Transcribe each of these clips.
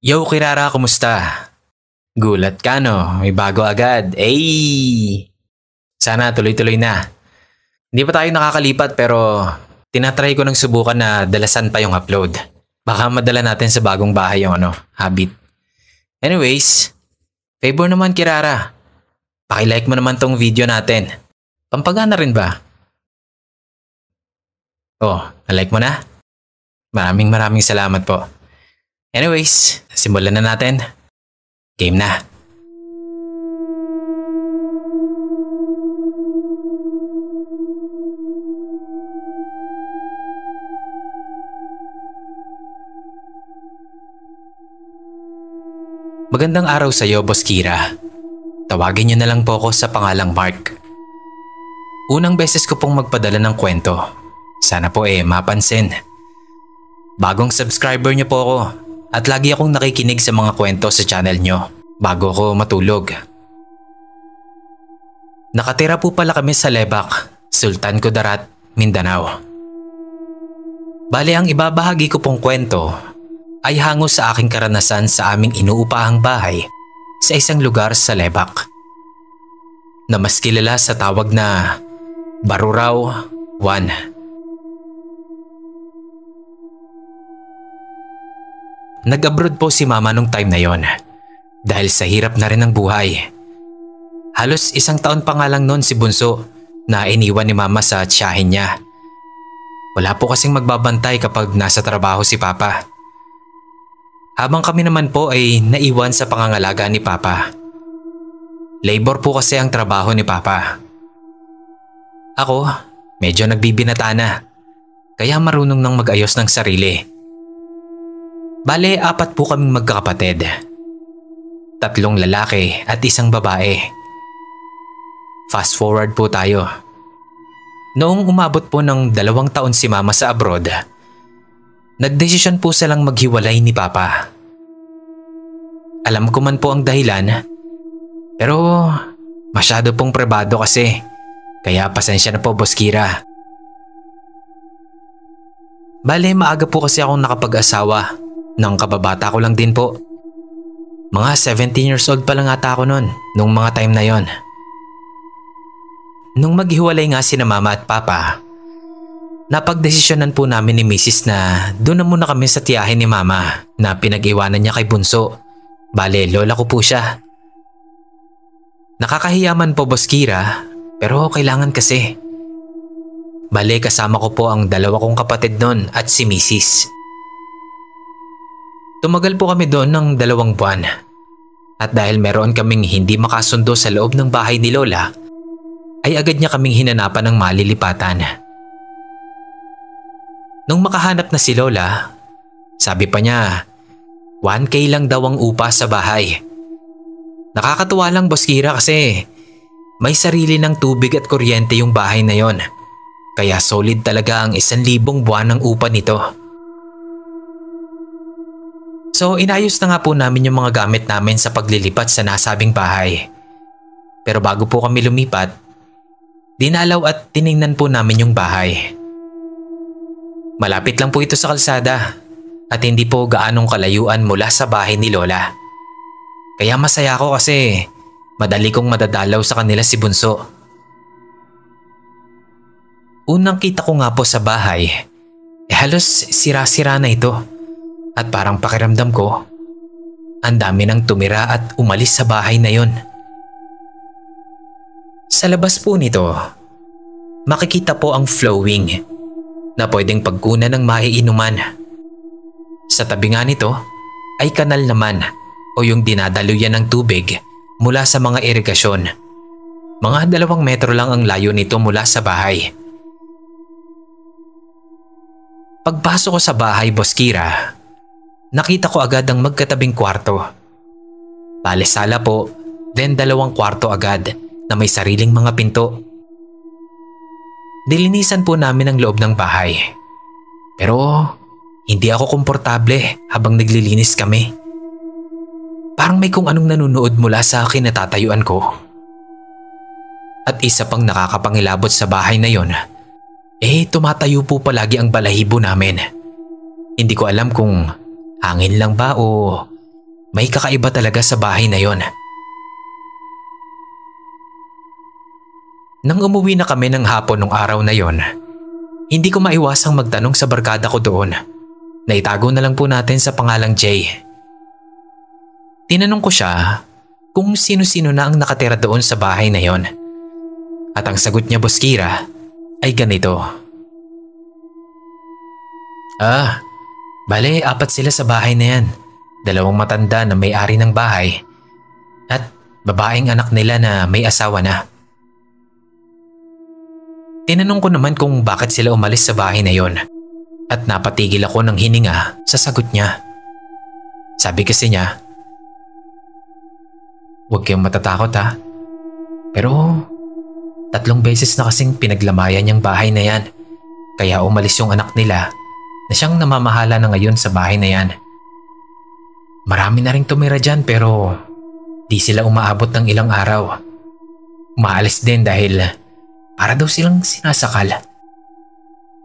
Yo, Kirara, kumusta? Gulat ka no, may bago agad. Sana tuloy-tuloy na. Hindi pa tayo nakakalipat pero tinatry ko ng subukan na dalasan pa yung upload. Baka madala natin sa bagong bahay yung habit. Anyways, favor naman Kirara. Paki-like mo naman tong video natin. Pampagana rin ba? Oh, na-like mo na? Maraming salamat po. Anyways, simulan na natin. Game na. Magandang araw sa iyo, Boss Kira. Tawagin niyo na lang po ako sa pangalang Mark. Unang beses ko pong magpadala ng kwento. Sana po mapansin. Bagong subscriber niyo po ako at lagi akong nakikinig sa mga kwento sa channel niyo bago ako matulog. Nakatira po pala kami sa Lebak, Sultan Kudarat, Mindanao. Bale ang ibabahagi ko pong kwento ay hango sa aking karanasan sa aming inuupahang bahay sa isang lugar sa Lebak na mas kilala sa tawag na Barurao 1. Nag-abroad po si mama nung time na yon dahil sa hirap na rin ng buhay. Halos 1 taon pa nga lang noon si Bunso na iniwan ni mama sa tiyahin niya. Wala po kasing magbabantay kapag nasa trabaho si Papa. Habang kami naman po ay naiwan sa pangangalaga ni Papa. Labor po kasi ang trabaho ni Papa. Ako, medyo nagbibinata na, kaya marunong nang mag-ayos ng sarili. Bale, 4 po kaming magkakapatid. 3 lalaki at 1 babae. Fast forward po tayo. Noong umabot po ng 2 taon si mama sa abroad, nagdesisyon po silang maghiwalay ni Papa. Alam ko man po ang dahilan, pero masyado pong pribado kasi, kaya pasensya na po, Boss Kira. Bale, maaga po kasi akong nakapag-asawa, nang kababata ko lang din po. Mga 17 years old pa lang ata ako noon, nung mga time na yon. Nung maghiwalay nga sina mama at papa, napagdesisyonan po namin ni Mrs. na doon na muna kami sa tiyahin ni mama na pinag-iwanan niya kay Bunso. Bale, lola ko po siya. Nakakahiyaman po, Boss Kira, pero kailangan kasi. Bale, kasama ko po ang 2 kong kapatid noon at si Mrs. Tumagal po kami doon ng 2 buwan. At dahil meron kaming hindi makasundo sa loob ng bahay ni Lola, ay agad niya kaming hinanapan ng malilipatan. Nung makahanap na si Lola, sabi pa niya, 1K lang daw ang upa sa bahay. Nakakatuwa lang, Boss Kira, kasi may sarili ng tubig at kuryente yung bahay na yon. Kaya solid talaga ang 1,000 buwan ng upa nito. So inayos na nga po namin yung mga gamit namin sa paglilipat sa nasabing bahay. Pero bago po kami lumipat, dinalaw at tiningnan po namin yung bahay. Malapit lang po ito sa kalsada at hindi po gaanong kalayuan mula sa bahay ni Lola. Kaya masaya ako kasi madali kong madadalaw sa kanila si Bunso. Unang kita ko nga po sa bahay, halos sira-sira na ito. At parang pakiramdam ko, ang dami nang tumira at umalis sa bahay na yon. Sa labas po nito, makikita po ang flowing na pwedeng pagkunan ng maiinuman. Sa tabi nga nito ay kanal naman o yung dinadaluyan ng tubig mula sa mga irigasyon. Mga 2 metro lang ang layo nito mula sa bahay. Pagpasok ko sa bahay, Boss Kira, nakita ko agad ang magkatabing kwarto. Bale, sala po, then 2 kwarto agad na may sariling mga pinto. Nilinisan po namin ang loob ng bahay. Pero hindi ako komportable habang naglilinis kami. Parang may kung anong nanunood mula sa akin na tatayuan ko. At isa pang nakakapangilabot sa bahay na yon, tumatayo po palagi ang balahibo namin. Hindi ko alam kung hangin lang ba o May kakaiba talaga sa bahay na yon. Nang umuwi na kami ng hapon nung araw na yon, hindi ko maiwasang magtanong sa barkada ko doon. Naitago na lang po natin sa pangalang Jay. Tinanong ko siya kung sino-sino na ang nakatira doon sa bahay na yon. At ang sagot niya, Boss Kira, ay ganito. Bale, 4 sila sa bahay na yan. 2 matanda na may-ari ng bahay at babaeng anak nila na may asawa na. Tinanong ko naman kung bakit sila umalis sa bahay na yon at napatigil ako ng hininga sa sagot niya. Sabi kasi niya, "Huwag kayong matatakot ha, pero 3 beses na kasing pinaglamayan yung bahay na yan, kaya umalis yung anak nila na siyang namamahala na ngayon sa bahay na yan. Marami na ring tumira dyan pero di sila umaabot ng ilang araw. Umaalis din dahil para daw silang sinasakal.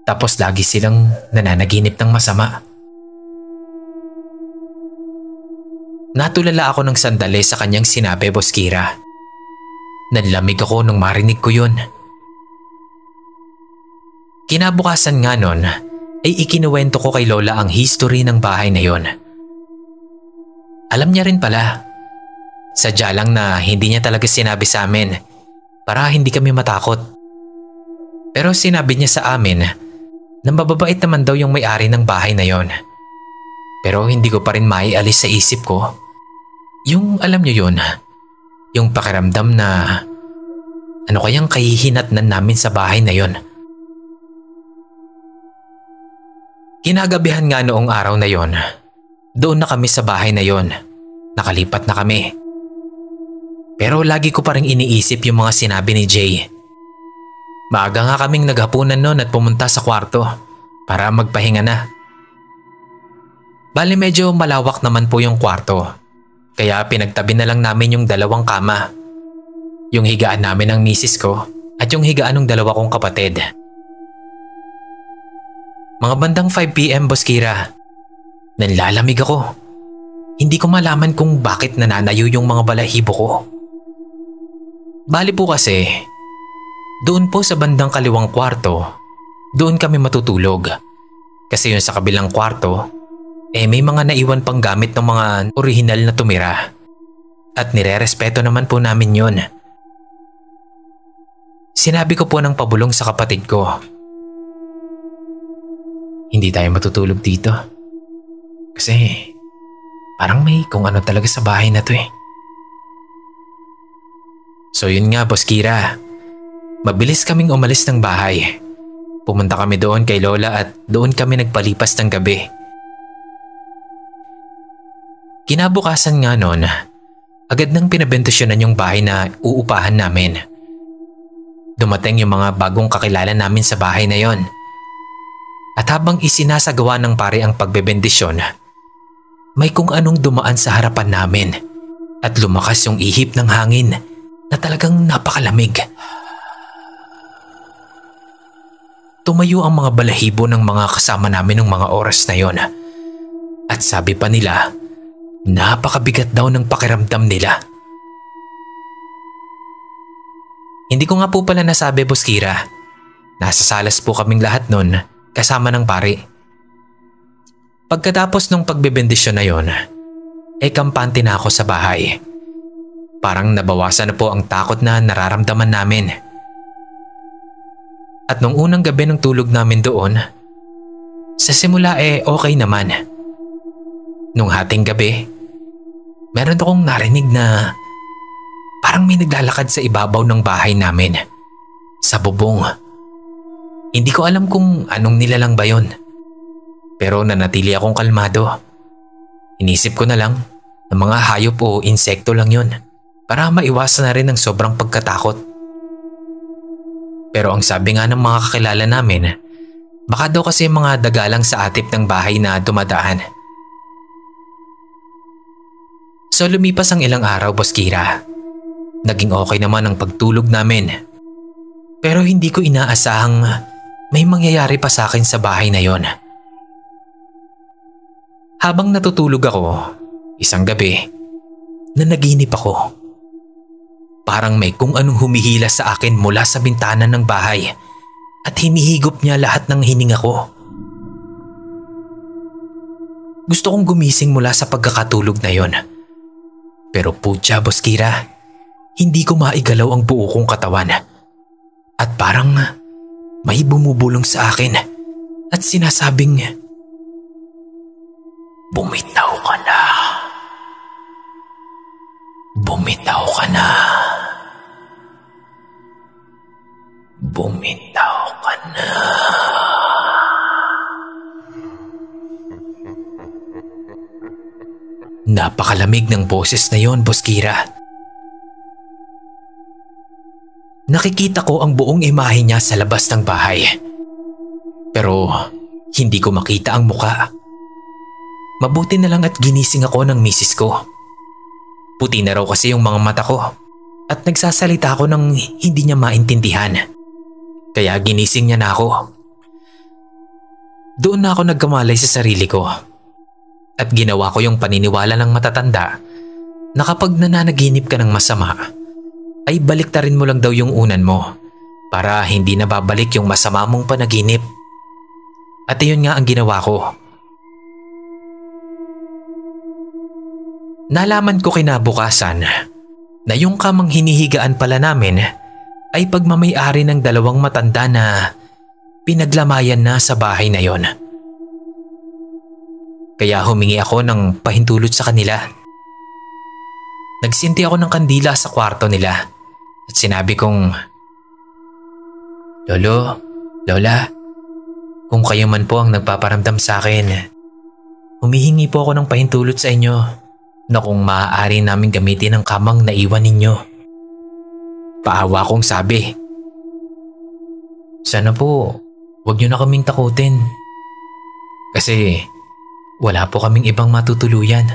Tapos lagi silang nananaginip ng masama." Natulala ako ng sandali sa kanyang sinabi, Boss Kira. Nanlamig ako nung marinig ko yun. Kinabukasan nga nun ay ikinuwento ko kay Lola ang history ng bahay na yon. Alam niya rin pala. Sadya lang na hindi niya talaga sinabi sa amin para hindi kami matakot. Pero sinabi niya sa amin na mababait naman daw yung may-ari ng bahay na yon. Pero hindi ko pa rin maialis sa isip ko. Yung alam niyo yun, yung pakiramdam na ano kayang kahihinatnan namin sa bahay na yon. Kinagabihan nga noong araw na yon, doon na kami sa bahay na yon. Nakalipat na kami. Pero lagi ko pa rin iniisip yung mga sinabi ni Jay. Maaga nga kaming naghapunan noon at pumunta sa kwarto para magpahinga na. Bali medyo malawak naman po yung kwarto, kaya pinagtabi na lang namin yung 2 kama. Yung higaan namin ng misis ko at yung higaan ng 2 kong kapatid. Mga bandang 5 PM, Boss Kira. Nanlalamig ako. Hindi ko malaman kung bakit nananayo yung mga balahibo ko. Bali po kasi, doon po sa bandang kaliwang kwarto, doon kami matutulog. Kasi yun sa kabilang kwarto, may mga naiwan pang gamit ng mga orihinal na tumira. At nire-respeto naman po namin yun. Sinabi ko po ng pabulong sa kapatid ko, "Hindi tayo matutulog dito. Kasi parang may kung ano talaga sa bahay na to eh." So yun nga, Boss Kira. Mabilis kaming umalis ng bahay. Pumunta kami doon kay Lola at doon kami nagpalipas ng gabi. Kinabukasan nga noon, agad nang pinabendisyonan yung bahay na uupahan namin. Dumating yung mga bagong kakilala namin sa bahay na yon. At habang isinasagawa ng pare ang pagbebendisyon, may kung anong dumaan sa harapan namin at lumakas yung ihip ng hangin na talagang napakalamig. Tumayo ang mga balahibo ng mga kasama namin ng mga oras na yon. At sabi pa nila, napakabigat daw ng pakiramdam nila. Hindi ko nga po pala nasabi, Boss Kira. Nasa salas po kaming lahat nun kasama ng pari. Pagkatapos ng pagbebendisyon na yon, kampante na ako sa bahay. Parang nabawasan na po ang takot na nararamdaman namin. At nung unang gabi ng tulog namin doon, sa simula okay naman. Nung hating gabi, meron akong narinig na parang may naglalakad sa ibabaw ng bahay namin, sa bubong. Hindi ko alam kung anong nilalang ba yun. Pero nanatili akong kalmado. Inisip ko na lang na mga hayop o insekto lang yun para maiwasan na rin ang sobrang pagkatakot. Pero ang sabi nga ng mga kakilala namin, baka daw kasi mga dagalang sa atip ng bahay na dumadaan. So lumipas ang ilang araw, Boss Kira. Naging okay naman ang pagtulog namin. Pero hindi ko inaasahang may mangyayari pa sa akin sa bahay na yon. Habang natutulog ako, Isang gabi, nanaginip ako. Parang may kung anong humihila sa akin mula sa bintana ng bahay at hinihigop niya lahat ng hininga ko. Gusto kong gumising mula sa pagkakatulog na yon. Pero putya, Boss Kira, hindi ko maigalaw ang buo kong katawan. At parang may bumubulong sa akin at sinasabing, "Bumitaw ka na. Bumitaw ka na. Bumitaw ka na." Napakalamig ng boses na yon, Boss Kira. Nakikita ko ang buong imahe niya sa labas ng bahay. Pero hindi ko makita ang muka. Mabuti na lang at ginising ako ng misis ko. Puti na raw kasi yung mga mata ko at nagsasalita ako ng hindi niya maintindihan. Kaya ginising niya na ako. Doon na ako nagkamalay sa sarili ko. At ginawa ko yung paniniwala ng matatanda na kapag nananaginip ka ng masama, ay baliktarin mo lang daw yung unan mo para hindi na babalik yung masama mong panaginip. At iyon nga ang ginawa ko. Nalaman ko kinabukasan na yung kamang hinihigaan pala namin ay pagmamay-ari ng dalawang matanda na pinaglamayan na sa bahay na yon. Kaya humingi ako ng pahintulot sa kanila. Nagsinti ako ng kandila sa kwarto nila at sinabi kong, "Lolo, Lola, kung kayo man po ang nagpaparamdam sa akin, humihingi po ako ng pahintulot sa inyo na kung maaari namin gamitin ang kamang naiwan ninyo." Paawa kong sabi, "Sana po, huwag niyo na kaming takutin. Kasi wala po kaming ibang matutuluyan."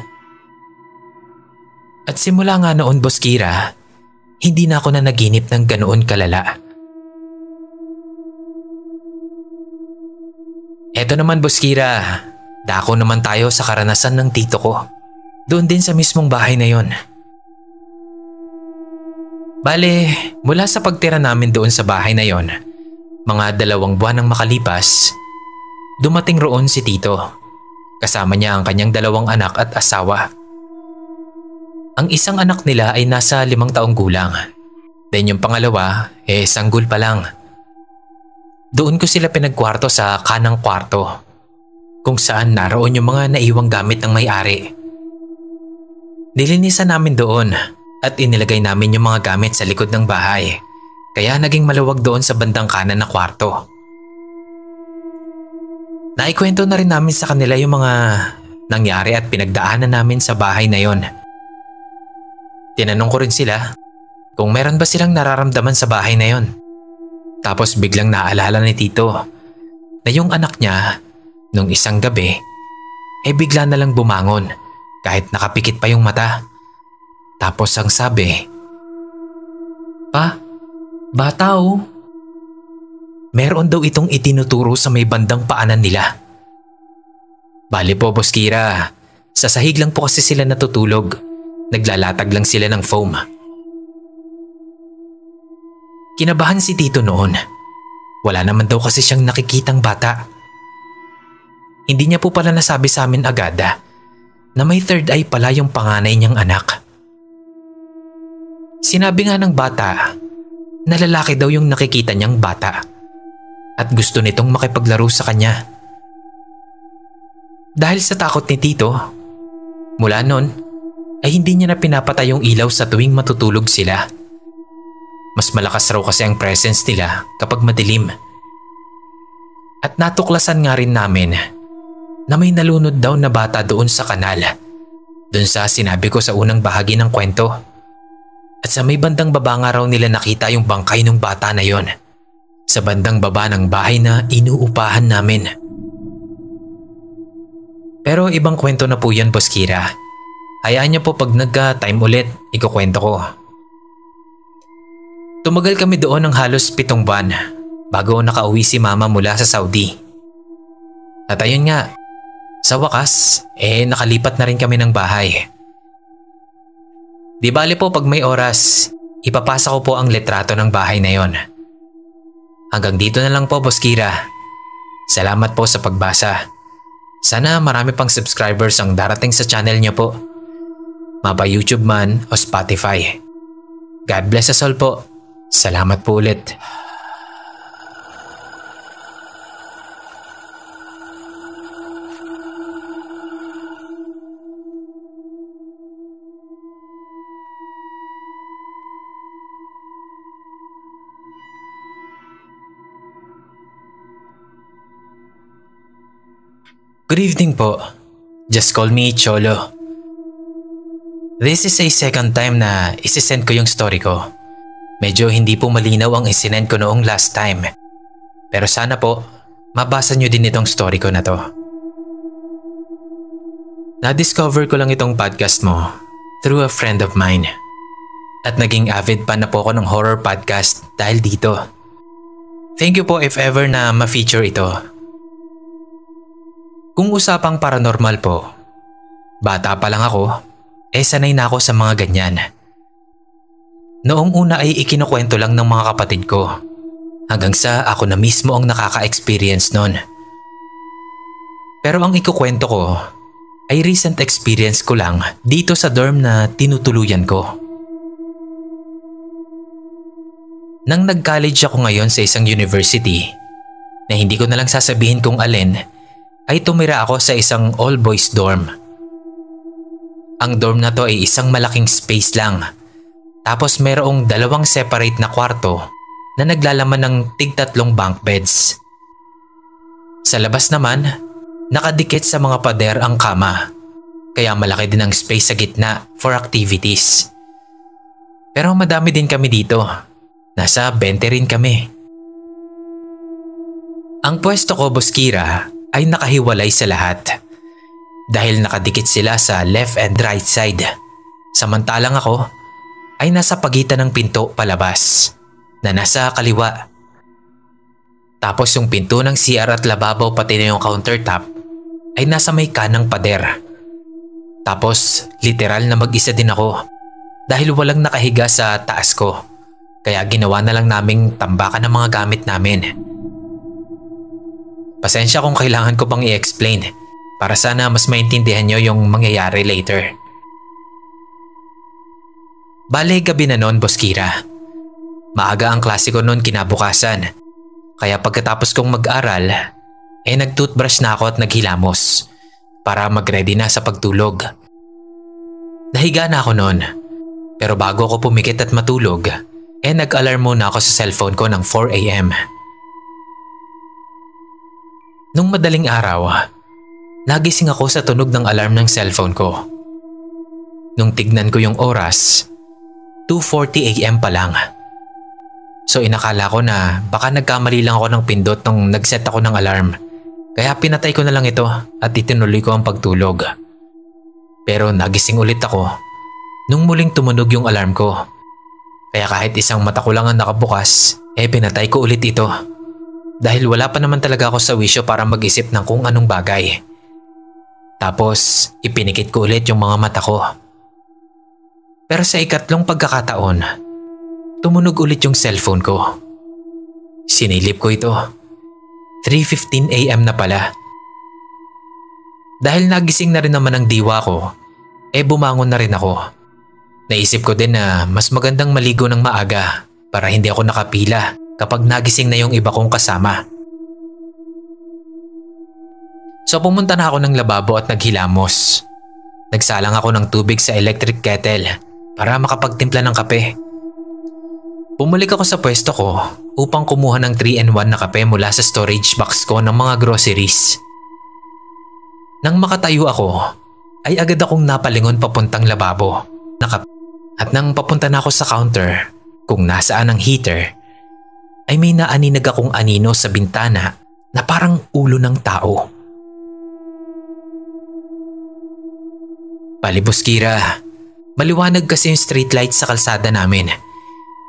At simula nga noon, Boss Kira, hindi na ako nanaginip ng ganoon kalala. Eto naman, Boss Kira, dako naman tayo sa karanasan ng tito ko. Doon din sa mismong bahay na yon. Bale, mula sa pagtira namin doon sa bahay na yon, mga 2 buwan ang makalipas, dumating roon si tito. Kasama niya ang kanyang 2 anak at asawa. Ang isang anak nila ay nasa 5 taong gulang. Then yung pangalawa, sanggol pa lang. Doon ko sila pinagkwarto sa kanang kwarto, kung saan naroon yung mga naiwang gamit ng may-ari. Nilinisan namin doon at inilagay namin yung mga gamit sa likod ng bahay, kaya naging maluwag doon sa bandang kanan na kwarto. Naikwento na rin namin sa kanila yung mga nangyari at pinagdaanan namin sa bahay na yon. Tinanong ko rin sila kung meron ba silang nararamdaman sa bahay na yon. Tapos biglang naalala ni Tito na yung anak niya nung isang gabi bigla na lang bumangon kahit nakapikit pa yung mata. Tapos ang sabi, "Pa, bata oh." Meron daw itong itinuturo sa may bandang paanan nila. Bali po, Boss Kira, sa sahig lang po kasi sila natutulog. Naglalatag lang sila ng foam. Kinabahan si Tito noon. Wala naman daw kasi siyang nakikitang bata. Hindi niya po pala nasabi sa amin agad na may third eye pala yung panganay niyang anak. Sinabi nga ng bata na lalaki daw yung nakikita niyang bata at gusto nitong makipaglaro sa kanya. Dahil sa takot ni Tito, mula noon ay hindi niya na pinapatay yung ilaw sa tuwing matutulog sila. Mas malakas raw kasi ang presence nila kapag madilim. At natuklasan nga rin namin na may nalunod daw na bata doon sa kanal. Doon sa sinabi ko sa unang bahagi ng kwento. At sa may bandang baba nga raw nila nakita yung bangkay ng bata na yon. Sa bandang baba ng bahay na inuupahan namin. Pero ibang kwento na po yan, Boss Kira. Hayaan niyo po pag nagka-time ulit, ikukwento ko. Tumagal kami doon ng halos 7 buwan bago nakauwi si Mama mula sa Saudi. At ayun nga, sa wakas, nakalipat na rin kami ng bahay Di bali po pag may oras, ipapasa ko po ang litrato ng bahay na yon. Hanggang dito na lang po, Boss Kira. Salamat po sa pagbasa. Sana marami pang subscribers ang darating sa channel niyo po. Mapa YouTube man o Spotify. God bless us all po. Salamat po ulit. Good evening po. Just call me Cholo. This is a second time na isisend ko yung story ko. Medyo hindi po malinaw ang isinend ko noong last time. Pero sana po, mabasa nyo din itong story ko na to. Na-discover ko lang itong podcast mo through a friend of mine. At naging avid fan na po ako ng horror podcast dahil dito. Thank you po if ever na ma-feature ito. Kung usapang paranormal po, bata pa lang ako, sanay na ako sa mga ganyan. Noong una ay ikinukwento lang ng mga kapatid ko, hanggang sa ako na mismo ang nakaka-experience nun. Pero ang ikukwento ko ay recent experience ko lang dito sa dorm na tinutuluyan ko. Nang nag-college ako ngayon sa isang university, na hindi ko na lang sasabihin kung alin, ay tumira ako sa isang all-boys dorm. Ang dorm na to ay isang malaking space lang. Tapos mayroong 2 separate na kwarto na naglalaman ng tig-3 bunk beds. Sa labas naman, nakadikit sa mga pader ang kama. Kaya malaki din ang space sa gitna for activities. Pero madami din kami dito. Nasa 20 rin kami. Ang pwesto ko, Boss Kira, ay nakahiwalay sa lahat dahil nakadikit sila sa left and right side. Samantalang ako ay nasa pagitan ng pinto palabas na nasa kaliwa. Tapos yung pinto ng CR at lababo pati na yung countertop ay nasa may kanang pader. Tapos literal na mag-isa din ako dahil walang nakahiga sa taas ko, kaya ginawa na lang naming tambakan ng mga gamit namin. Pasensya kung kailangan ko pang i-explain para sana mas maintindihan nyo yung mangyayari later. Bale, gabi na noon, Boss Kira. Maaga ang klase ko noon kinabukasan, kaya pagkatapos kong mag-aral, nag-toothbrush na ako at naghilamos para mag-ready na sa pagtulog. Nahiga na ako noon, pero bago ako pumikit at matulog, nag-alarm muna ako sa cellphone ko ng 4 AM. Nung madaling araw, nagising ako sa tunog ng alarm ng cellphone ko. Nung tignan ko yung oras, 2:40 AM pa lang. So inakala ko na baka nagkamali lang ako ng pindot nung nag-set ako ng alarm. Kaya pinatay ko na lang ito at itinuloy ko ang pagtulog. Pero nagising ulit ako nung muling tumunog yung alarm ko. Kaya kahit isang mata ko lang ang nakabukas, pinatay ko ulit ito. Dahil wala pa naman talaga ako sa wisyo para mag-isip ng kung anong bagay. Tapos ipinikit ko ulit yung mga mata ko. Pero sa ikatlong pagkakataon, tumunog ulit yung cellphone ko. Sinilip ko ito. 3:15 AM na pala. Dahil nagising na rin naman ang diwa ko, bumangon na rin ako. Naisip ko din na mas magandang maligo ng maaga para hindi ako nakapila kapag nagising na yung iba kong kasama. So pumunta na ako ng lababo at naghilamos. Nagsalang ako ng tubig sa electric kettle para makapagtimpla ng kape. Bumalik ako sa pwesto ko upang kumuha ng 3-in-1 na kape mula sa storage box ko ng mga groceries. Nang makatayo ako, ay agad akong napalingon papuntang lababo. At nang papunta na ako sa counter kung nasaan ang heater, ay may naaninag akong anino sa bintana na parang ulo ng tao. Palibos, Kira, maliwanag kasi yung streetlight sa kalsada namin.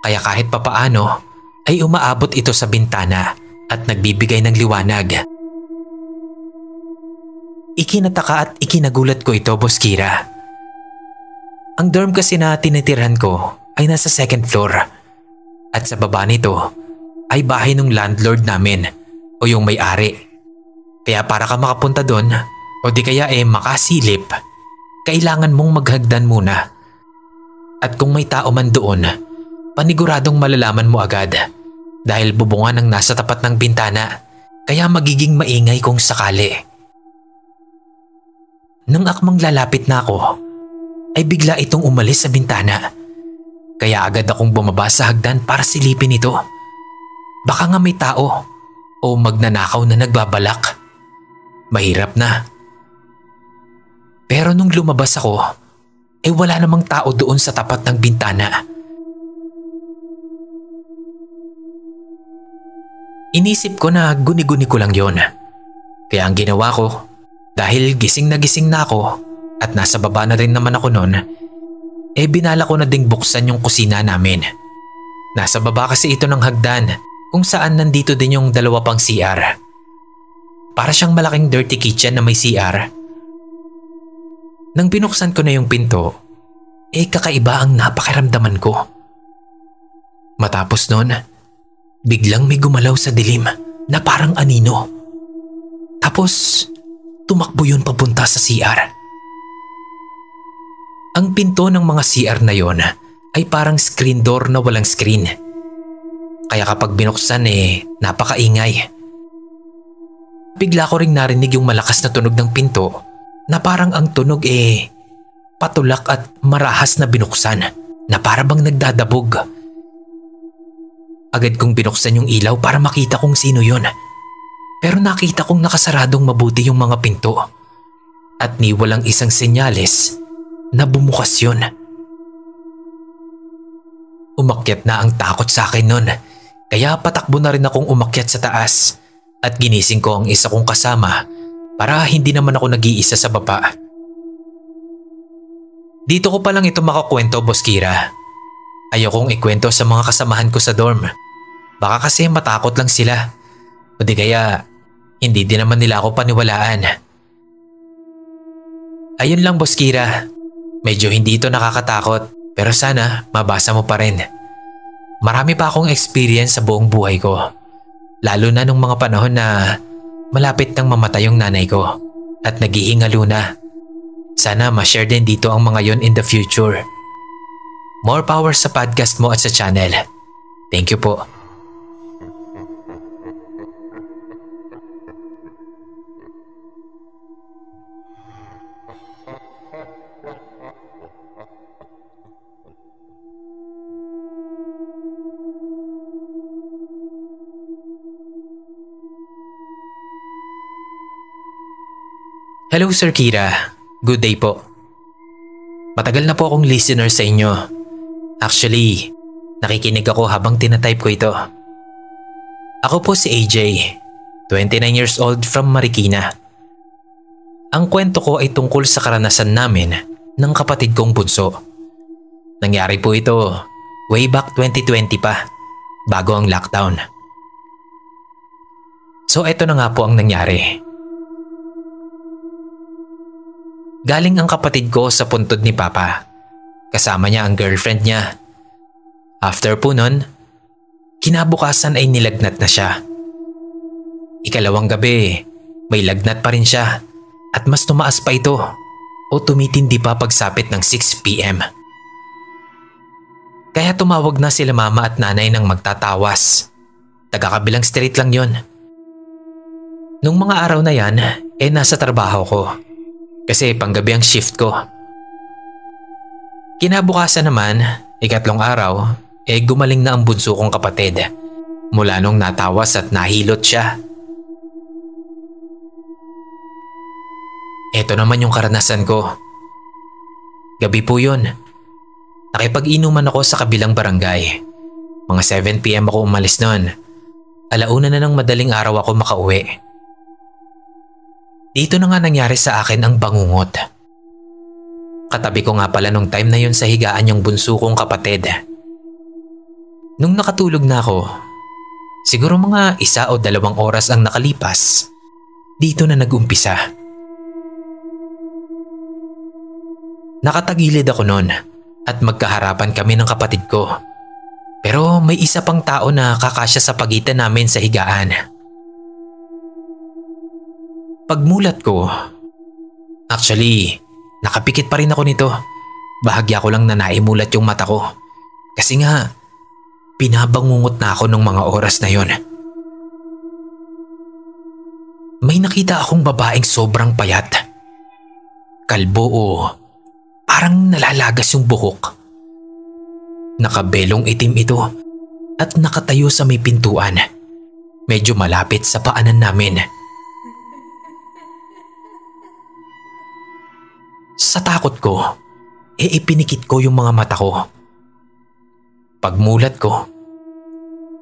Kaya kahit papaano ay umaabot ito sa bintana at nagbibigay ng liwanag. Ikinataka at ikinagulat ko ito, Boss Kira. Ang dorm kasi na tinitirhan ko ay nasa second floor at sa baba nito ay bahay ng landlord namin o yung may-ari. Kaya para ka makapunta doon o di kaya makasilip, kailangan mong maghagdan muna. At kung may tao man doon, paniguradong malalaman mo agad dahil bubungan ang nasa tapat ng bintana kaya magiging maingay kung sakali. Nang akmang lalapit na ako, ay bigla itong umalis sa bintana. Kaya agad akong bumaba sa hagdan para silipin ito. Baka nga may tao o magnanakaw na nagbabalak. Mahirap na. Pero nung lumabas ako, wala namang tao doon sa tapat ng bintana. Inisip ko na guni-guni ko lang yon. Kaya ang ginawa ko, dahil gising na ako at nasa baba na rin naman ako noon, binala ko na ding buksan yung kusina namin. Nasa baba kasi ito ng hagdan kung saan nandito din yung dalawa pang CR. Para siyang malaking dirty kitchen na may CR. Nang binuksan ko na yung pinto, kakaiba ang napakiramdaman ko. Matapos nun, biglang may gumalaw sa dilim na parang anino. Tapos, tumakbo yun papunta sa CR. Ang pinto ng mga CR na yon ay parang screen door na walang screen. Kaya kapag binuksan napakaingay. Bigla ko ring narinig yung malakas na tunog ng pinto na parang ang tunog patulak at marahas na binuksan na para bang nagdadabog. Agad kong binuksan yung ilaw para makita kung sino yun. Pero nakita kong nakasaradong mabuti yung mga pinto at ni walang isang senyales na bumukas yun. Umakyat na ang takot sa akin nun kaya patakbo na rin akong umakyat sa taas at ginising ko ang isa kong kasama para hindi naman ako nag-iisa sa baba. Dito ko pa lang ito makakwento, Boss Kira. Ayokong ikwento sa mga kasamahan ko sa dorm. Baka kasi matakot lang sila. O di kaya hindi din naman nila ako paniwalaan. Ayun lang, Boss Kira. Medyo hindi ito nakakatakot pero sana mabasa mo pa rin. Marami pa akong experience sa buong buhay ko. Lalo na nung mga panahon na malapit nang mamatay yung nanay ko at naghihingalo na. Sana ma-share din dito ang mga yon in the future. More power sa podcast mo at sa channel. Thank you po. Hello Sir Kira, good day po. Matagal na po akong listener sa inyo. Actually, nakikinig ako habang tinatype ko ito. Ako po si AJ, 29 years old from Marikina. Ang kwento ko ay tungkol sa karanasan namin ng kapatid kong bunso. Nangyari po ito way back 2020 pa, bago ang lockdown. So eto na nga po ang nangyari. Galing ang kapatid ko sa puntod ni Papa. Kasama niya ang girlfriend niya. After po nun, kinabukasan ay nilagnat na siya. Ikalawang gabi, may lagnat pa rin siya at mas tumaas pa ito o tumitindi pa pagsapit ng 6 PM. Kaya tumawag na sila mama at nanay ng magtatawas. Taga-kabilang street lang yon. Nung mga araw na yan, nasa trabaho ko. Kasi panggabi ang shift ko. Kinabukasan naman, ikatlong araw, gumaling na ang bunso kong kapatid. Mula nung natawas at nahilot siya. Ito naman yung karanasan ko. Gabi po yun. Nakipag-inuman ako sa kabilang barangay. Mga 7 PM ako umalis nun. 1:00 na ng madaling araw ako makauwi. Dito na nga nangyari sa akin ang bangungot. Katabi ko nga pala nung time na yun sa higaan yung bunso kong kapatid. Nung nakatulog na ako, siguro mga 1 o 2 oras ang nakalipas, dito na nag-umpisa. Nakatagilid ako noon at magkaharapan kami ng kapatid ko. Pero may isa pang tao na kakasya sa pagitan namin sa higaan. Pagmulat ko, actually, nakapikit pa rin ako nito. Bahagya ko lang na naimulat yung mata ko. Kasi nga, pinabangungot na ako nung mga oras na yon. May nakita akong babaeng sobrang payat. Kalbo o parang nalalagas yung buhok. Nakabelong itim ito at nakatayo sa may pintuan. Medyo malapit sa paanan namin. Sa takot ko, ipinikit ko yung mga mata ko. Pagmulat ko,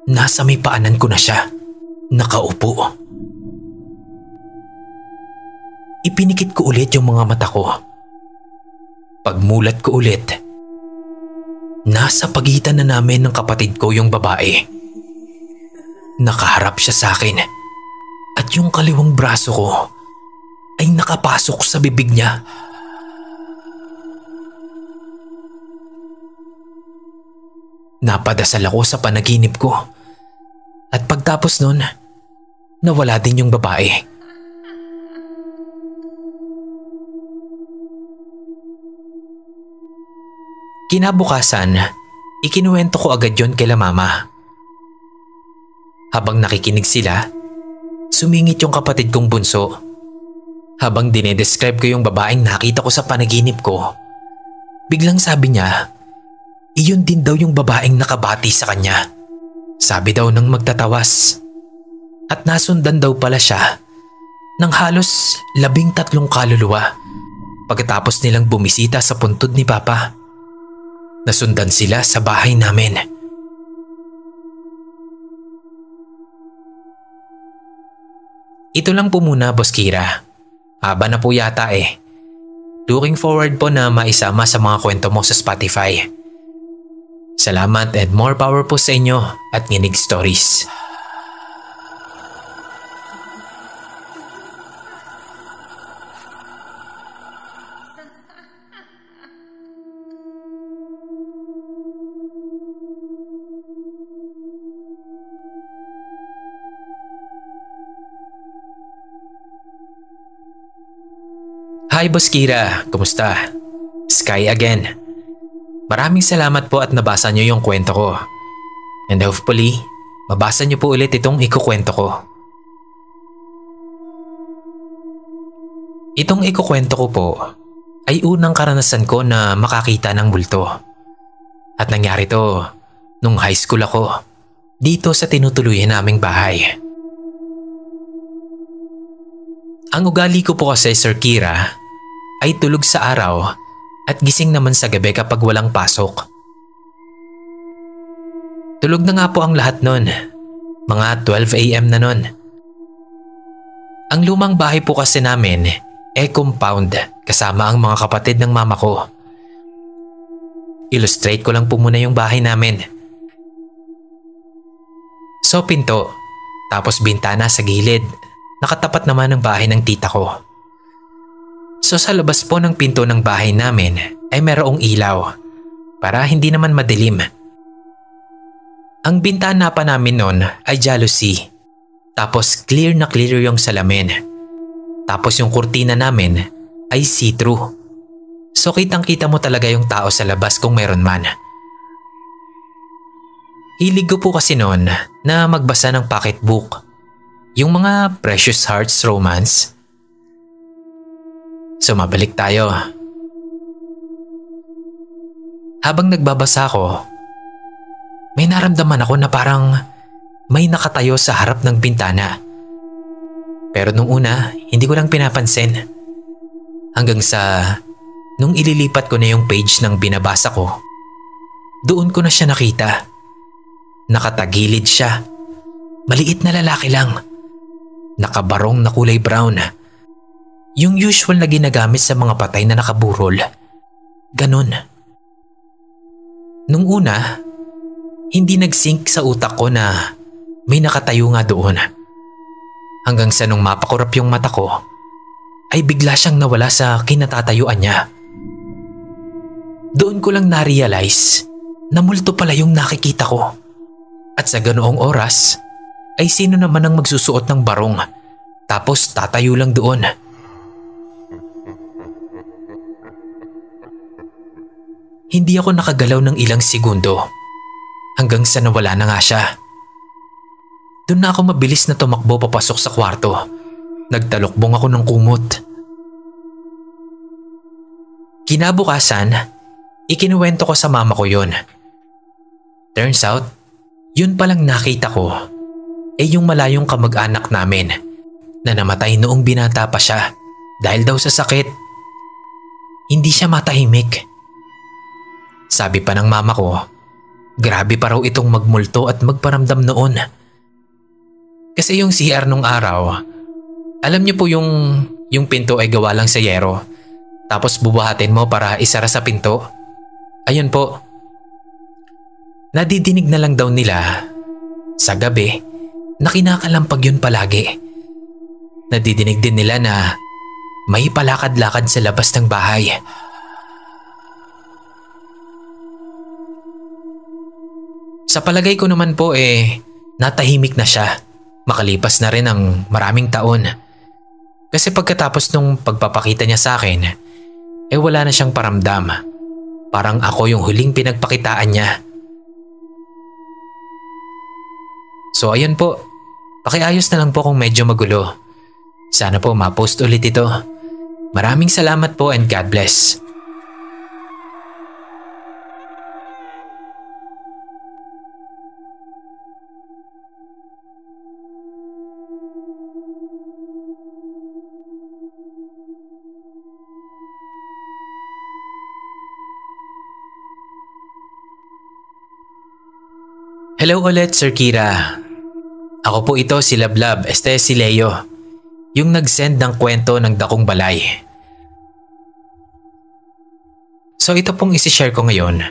nasa may paanan ko na siya, nakaupo. Ipinikit ko ulit yung mga mata ko. Pagmulat ko ulit, nasa pagitan na namin ng kapatid ko yung babae. Nakaharap siya sa akin at yung kaliwang braso ko ay nakapasok sa bibig niya. Napadasal ako sa panaginip ko at pagtapos nun, nawala din yung babae. Kinabukasan, ikinuwento ko agad yon kay mama. Habang nakikinig sila, sumingit yung kapatid kong bunso. Habang dinedescribe ko yung babaeng nakita ko sa panaginip ko, biglang sabi niya, iyon din daw yung babaeng nakabati sa kanya. Sabi daw ng magtatawas. At nasundan daw pala siya ng halos 13 kaluluwa pagkatapos nilang bumisita sa puntod ni Papa. Nasundan sila sa bahay namin. Ito lang po muna, Boss Kira. Haba na po yata eh. Looking forward po na maisama sa mga kwento mo sa Spotify. Salamat and more power po sa inyo at Nginig Stories. Hi Boss Kira, kumusta? Sky again. Maraming salamat po at nabasa niyo yung kwento ko. And hopefully, mabasa niyo po ulit itong ikukwento ko. Itong ikukwento ko po ay unang karanasan ko na makakita ng multo. At nangyari to nung high school ako, dito sa tinutuluyan naming bahay. Ang ugali ko po kasi, Sir Kira, ay tulog sa araw at gising naman sa gabi kapag walang pasok. Tulog na nga po ang lahat nun. Mga 12 AM na nun. Ang lumang bahay po kasi namin compound kasama ang mga kapatid ng mama ko. Illustrate ko lang po muna yung bahay namin. So pinto, tapos bintana sa gilid. Nakatapat naman ang bahay ng tita ko. So sa labas po ng pinto ng bahay namin ay mayroong ilaw para hindi naman madilim. Ang bintana pa namin noon ay jalousie. Tapos clear na clear yung salamin. Tapos yung kurtina namin ay see-through. So kitang-kita mo talaga yung tao sa labas kung mayroon man. Hilig ko po kasi noon na magbasa ng pocketbook. Yung mga Precious Hearts romance. So mabalik tayo. Habang nagbabasa ko, may naramdaman ako na parang may nakatayo sa harap ng bintana. Pero nung una, hindi ko lang pinapansin. Hanggang sa nung ililipat ko na yung page ng binabasa ko, doon ko na siya nakita. Nakatagilid siya. Maliit na lalaki lang. Nakabarong na kulay brown. Yung usual na ginagamit sa mga patay na nakaburol. Ganon. Nung una, hindi nag-sync sa utak ko na may nakatayo nga doon. Hanggang sa nung mapakurap yung mata ko, ay bigla siyang nawala sa kinatatayuan niya. Doon ko lang na-realize na multo pala yung nakikita ko. At sa ganoong oras ay sino naman ang magsusuot ng barong tapos tatayo lang doon. Hindi ako nakagalaw ng ilang segundo hanggang sa nawala na nga siya. Doon na ako mabilis na tumakbo papasok sa kwarto. Nagtalukbong ako ng kumot. Kinabukasan, ikinuwento ko sa mama ko yun. Turns out, yun palang nakita ko ay yung malayong kamag-anak namin na namatay noong binata pa siya dahil daw sa sakit. Hindi siya matahimik. Sabi pa ng mama ko, grabe pa raw itong magmulto at magparamdam noon. Kasi yung CR nung araw, alam niyo po yung pinto ay gawa lang sa yero, tapos bubuhatin mo para isara sa pinto. Ayun po. Nadidinig na lang daw nila sa gabi na kinakalampag yun palagi. Nadidinig din nila na may palakad-lakad sa labas ng bahay. Sa palagay ko naman po natahimik na siya. Makalipas na rin ang maraming taon. Kasi pagkatapos nung pagpapakita niya sa akin, wala na siyang paramdam. Parang ako yung huling pinagpakitaan niya. So ayun po, pakiayos na lang po kung medyo magulo. Sana po ma-post ulit ito. Maraming salamat po and God bless. Hello ulit, Sir Kira. Ako po ito si Lablab, si Leo, yung nag-send ng kwento ng Dakong Balay. So ito pong isi-share ko ngayon,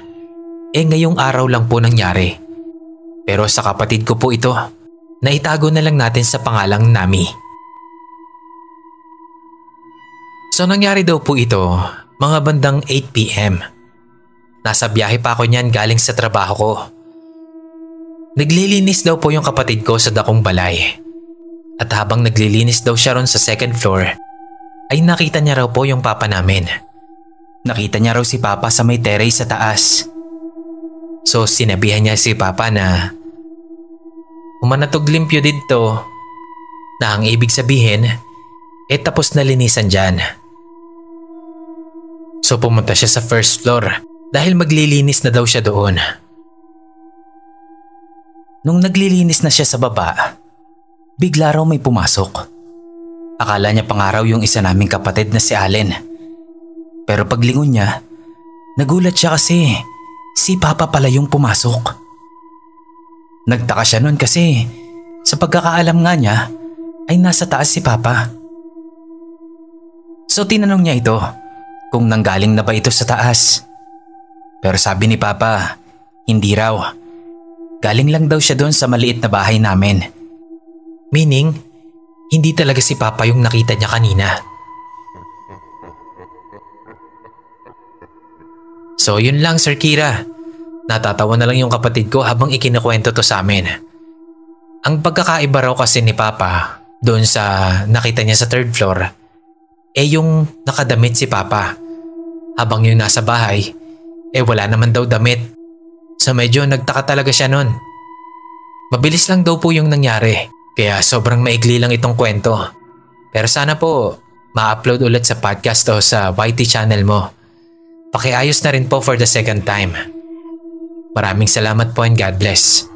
ngayong araw lang po nangyari. Pero sa kapatid ko po ito, na itago na lang natin sa pangalang Nami. So nangyari daw po ito, mga bandang 8 PM. Nasa biyahe pa ako niyan galing sa trabaho ko. Naglilinis daw po yung kapatid ko sa Dakong Balay. At habang naglilinis daw siya ron sa second floor, ay nakita niya raw po yung papa namin. Nakita niya raw si papa sa may terrace sa taas. So sinabihan niya si papa na umanatog limpyo dito, na ang ibig sabihin, tapos na linisan dyan. So pumunta siya sa first floor dahil maglilinis na daw siya doon. Nung naglilinis na siya sa baba, bigla raw may pumasok. Akala niya pangaraw yung isa naming kapatid na si Allen. Pero paglingon niya, nagulat siya kasi si Papa pala yung pumasok. Nagtaka siya nun kasi sa pagkakaalam nga niya ay nasa taas si Papa. So tinanong niya ito kung nanggaling na ba ito sa taas. Pero sabi ni Papa, hindi raw. Galing lang daw siya doon sa maliit na bahay namin. Meaning, hindi talaga si Papa yung nakita niya kanina. So yun lang, Sir Kira. Natatawa na lang yung kapatid ko habang ikinakwento to sa amin. Ang pagkakaiba raw kasi ni Papa doon sa nakita niya sa third floor, yung nakadamit si Papa. Habang yung nasa bahay, wala naman daw damit. So medyo nagtaka talaga siya nun. Mabilis lang daw po yung nangyari, kaya sobrang maigli lang itong kwento. Pero sana po ma-upload ulit sa podcast o sa YT channel mo. Pakiayos na rin po for the second time. Maraming salamat po and God bless.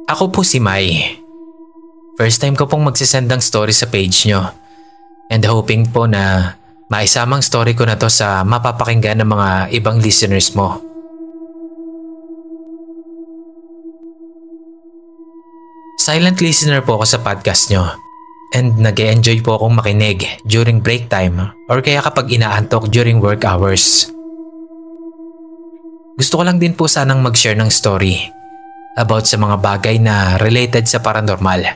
Ako po si Mai. First time ko pong magsisend ng story sa page nyo. And hoping po na maisamang story ko na to sa mapapakinggan ng mga ibang listeners mo. Silent listener po ako sa podcast nyo. And nag-e-enjoy po akong makinig during break time or kaya kapag inaantok during work hours. Gusto ko lang din po sanang mag-share ng story about sa mga bagay na related sa paranormal.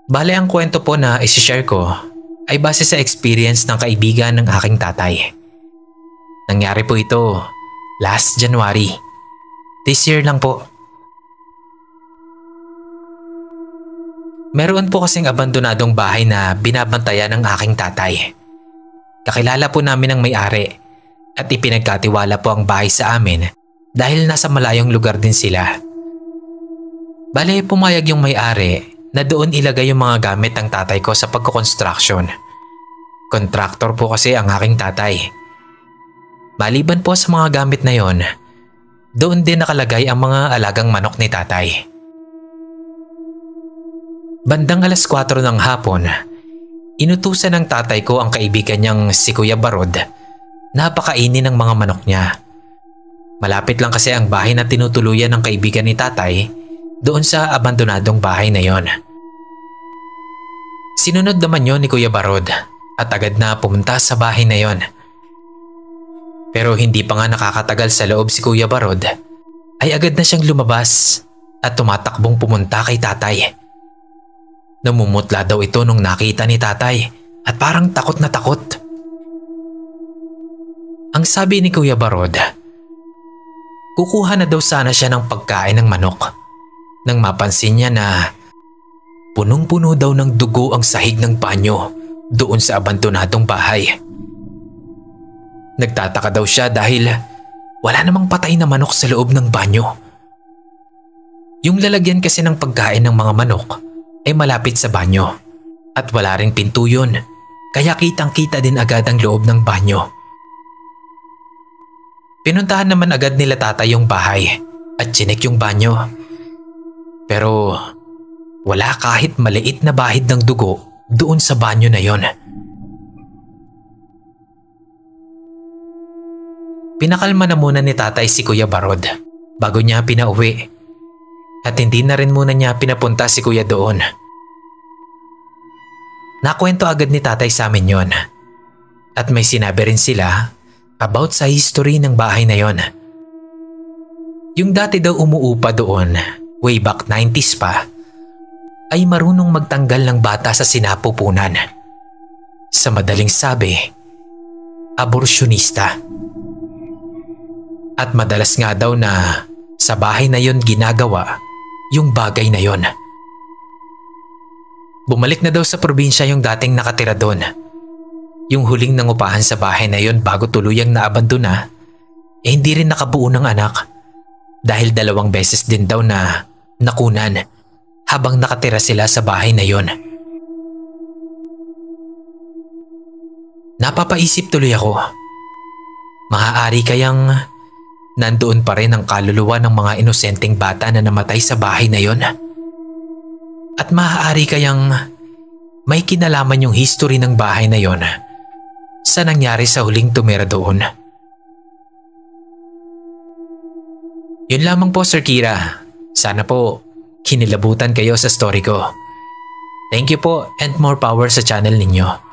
Bale, ang kwento po na isi-share ko ay base sa experience ng kaibigan ng aking tatay. Nangyari po ito last January. This year lang po. Meron po kasing abandonadong bahay na binabantayan ng aking tatay. Kakilala po namin ang may-ari at ipinagkatiwala po ang bahay sa amin dahil nasa malayong lugar din sila. Bale, pumayag yung may-ari na doon ilagay yung mga gamit ng tatay ko sa pagkukonstruksyon. Kontraktor po kasi ang aking tatay. Maliban po sa mga gamit na yon, doon din nakalagay ang mga alagang manok ni tatay. Bandang 4:00 ng hapon, inutusan ng tatay ko ang kaibigan niyang si Kuya Barod na pakainin ng mga manok niya. Malapit lang kasi ang bahay na tinutuluyan ng kaibigan ni tatay doon sa abandonadong bahay na yon. Sinunod naman yon ni Kuya Barod at agad na pumunta sa bahay na yon. Pero hindi pa nga nakakatagal sa loob si Kuya Barod ay agad na siyang lumabas at tumatakbong pumunta kay tatay. Namumutla daw ito nung nakita ni tatay at parang takot na takot. Ang sabi ni Kuya Barod, kukuha na daw sana siya ng pagkain ng manok nang mapansin niya na punong-puno daw ng dugo ang sahig ng banyo doon sa abandonadong bahay. Nagtataka daw siya dahil wala namang patay na manok sa loob ng banyo. Yung lalagyan kasi ng pagkain ng mga manok ay malapit sa banyo at wala ring pinto yun, kaya kitang-kita din agad ang loob ng banyo. Pinuntahan naman agad nila tatay yung bahay at chinek yung banyo. Pero wala kahit maliit na bahid ng dugo doon sa banyo na yon. Pinakalma na muna ni tatay si Kuya Barod bago niya pinauwi. At hindi na rin muna niya pinapunta si Kuya doon. Nakwento agad ni tatay sa amin yon. At may sinabi rin sila about sa history ng bahay na yon. Yung dati daw umuupa doon, way back 90s pa, ay marunong magtanggal ng bata sa sinapupunan. Sa madaling sabi, aborsyonista. At madalas nga daw na sa bahay na yon ginagawa yung bagay na yon. Bumalik na daw sa probinsya yung dating nakatira doon. Yung huling nangupahan sa bahay na yon bago tuluyang naabandona, hindi rin nakabuo ng anak dahil 2 beses din daw na nakunan habang nakatira sila sa bahay na yon. Napapaisip tuloy ako, maaari kayang nandoon pa rin ang kaluluwa ng mga inosenteng bata na namatay sa bahay na yon? At maaari kayang may kinalaman yung history ng bahay na yon sa nangyari sa huling tumira doon? Yun lamang po, Sir Kira. Sana po kinilabutan kayo sa story ko. Thank you po and more power sa channel ninyo.